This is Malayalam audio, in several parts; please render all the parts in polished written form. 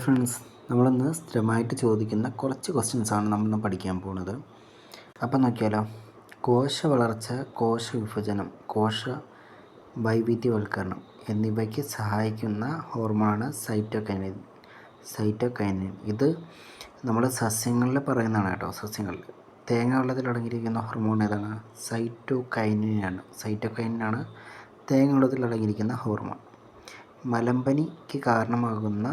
ഹായ് ഫ്രണ്ട്സ്, നമ്മളിന്ന് സ്ഥിരമായിട്ട് ചോദിക്കുന്ന കുറച്ച് ക്വസ്റ്റ്യൻസാണ് നമ്മളിന്ന് പഠിക്കാൻ പോകുന്നത്. അപ്പം നോക്കിയാലോ. കോശ വളർച്ച, കോശ വിഭജനം, കോശ വൈവിധ്യവൽക്കരണം എന്നിവയ്ക്ക് സഹായിക്കുന്ന ഹോർമോണാണ് സൈറ്റോകൈനിൻ. ഇത് നമ്മൾ സസ്യങ്ങളിൽ പറയുന്നതാണ് കേട്ടോ. സസ്യങ്ങളിൽ തേങ്ങ വെള്ളത്തിൽ അടങ്ങിയിരിക്കുന്ന ഹോർമോൺ ഏതാണ്? സൈറ്റോകൈനിനാണ് തേങ്ങ വെള്ളത്തിൽ അടങ്ങിയിരിക്കുന്ന ഹോർമോൺ. മലമ്പനിക്ക് കാരണമാകുന്ന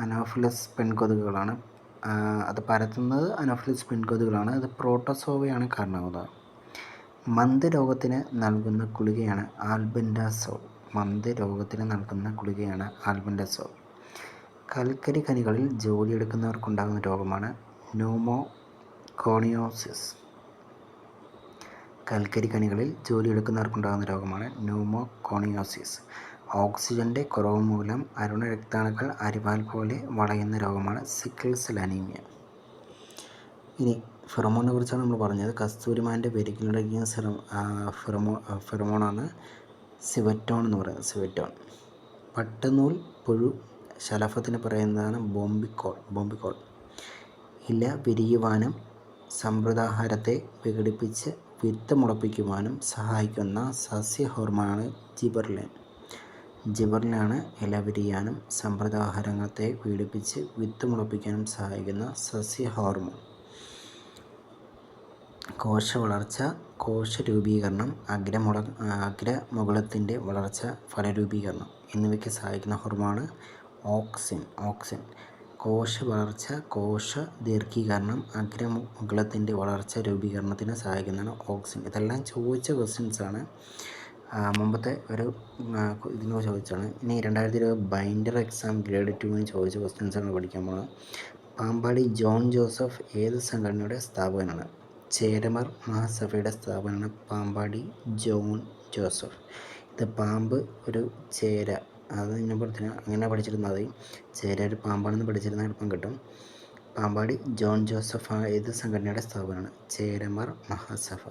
അനോഫിലസ് പെൺകൊതുകുകളാണ്. അത് പരത്തുന്നത് അനോഫിലസ് പെൺകൊതുകുകളാണ്. അത് പ്രോട്ടോസോവയാണ് കാരണമാകുന്നത്. മന്ദരോഗത്തിന് നൽകുന്ന ഗുളികയാണ് ആൽബൻഡസോൾ. കൽക്കരി ഖനികളിൽ ജോലിയെടുക്കുന്നവർക്കുണ്ടാകുന്ന രോഗമാണ് ന്യൂമോകോണിയോസിസ്. ഓക്സിജൻ്റെ കുറവ് മൂലം അരുണരക്താണുക്കൾ അരിവാൾ പോലെ വളയുന്ന രോഗമാണ് സിക്കിൾ സെൽ അനീമിയ. ഇനി ഫെറമോണിനെ കുറിച്ചാണ് നമ്മൾ പറഞ്ഞത്. കസ്തൂരിമാൻ്റെ വിരകിലടങ്ങിയ ഫെറമോണാണ് സിവറ്റോൺ എന്ന് പറയുന്നത്. പട്ടുനൂൽ പുഴു ശലഭത്തിന് പറയുന്നതാണ് ബോംബിക്കോൾ. ഇല വിരിയുവാനും സമൃദ്ധാഹാരത്തെ വിഘടിപ്പിച്ച് വിത്ത് മുളപ്പിക്കുവാനും സഹായിക്കുന്ന സസ്യ ഹോർമോണാണ് ജിബെർലിനാണ് ഇല വിരിയാനും സമൃദ്ധാഹാരത്തെ വിഘടിപ്പിച്ച് വിത്ത് മുളപ്പിക്കാനും സഹായിക്കുന്ന സസ്യ ഹോർമോൺ. കോശ വളർച്ച, കോശ രൂപീകരണം, അഗ്രമുകുളത്തിൻ്റെ വളർച്ച, ഫലരൂപീകരണം എന്നിവയ്ക്ക് സഹായിക്കുന്ന ഹോർമോണാണ് ഓക്സിൻ. കോശ വളർച്ച, കോശ ദീർഘീകരണം, അഗ്രമുകുളത്തിൻ്റെ വളർച്ച രൂപീകരണത്തിന് സഹായിക്കുന്നതാണ് ഓക്സിൻ. ഇതെല്ലാം ചോദിച്ച ക്വസ്റ്റ്യൻസാണ്. മുമ്പത്തെ ഒരു ഇതിന് ചോദിച്ചാണ്. ഇനി 2020 ബൈൻഡർ എക്സാം ഗ്രേഡ് 2 ചോദിച്ച ക്വസ്റ്റ്യൻസാണ് പഠിക്കാൻ പോകുന്നത്. പാമ്പാടി ജോൺ ജോസഫ് ഏത് സംഘടനയുടെ സ്ഥാപകനാണ്? ചേരമർ മഹാസഭയുടെ സ്ഥാപകനാണ് പാമ്പാടി ജോൺ ജോസഫ്. ഇത് പാമ്പ് ഒരു ചേര, അത് അങ്ങനെ പഠിച്ചിരുന്നാൽ മതി. ചേര ഒരു പാമ്പാണെന്ന് പഠിച്ചിരുന്നാൽ എളുപ്പം കിട്ടും. പാമ്പാടി ജോൺ ജോസഫ് ഏത് സംഘടനയുടെ സ്ഥാപകനാണ്? ചേരമർ മഹാസഭ.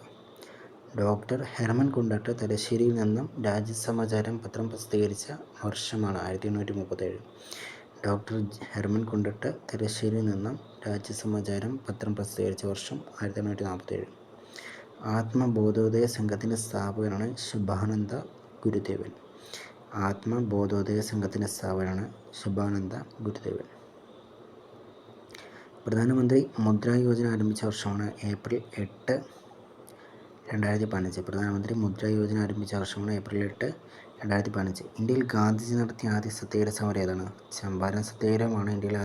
ഡോക്ടർ ഹെർമൻ കുണ്ടട്ട് തലശ്ശേരിയിൽ നിന്നും രാജ്യസമാചാരം പത്രം പ്രസിദ്ധീകരിച്ച വർഷമാണ് 1837. ഡോക്ടർ ഹെർമൻ കുണ്ടട്ട് തലശ്ശേരിയിൽ നിന്നും രാജ്യസമാചാരം പത്രം പ്രസിദ്ധീകരിച്ച വർഷം 1847. ആത്മബോധോദയ സംഘത്തിൻ്റെ സ്ഥാപകനാണ് ശുഭാനന്ദ ഗുരുദേവൻ. പ്രധാനമന്ത്രി മുദ്രാ യോജന ആരംഭിച്ച വർഷമാണ് ഏപ്രിൽ 8, 2015. പ്രധാനമന്ത്രി മുദ്രാ യോജന ആരംഭിച്ച വർഷമാണ് ഏപ്രിൽ 8, 2015. ഇന്ത്യയിൽ ഗാന്ധിജി നടത്തിയ ആദ്യ സത്യാഗ്രഹ സമരം ഏതാണ്? ചമ്പാരൻ സത്യാഗ്രഹമാണ് ഇന്ത്യയിലെ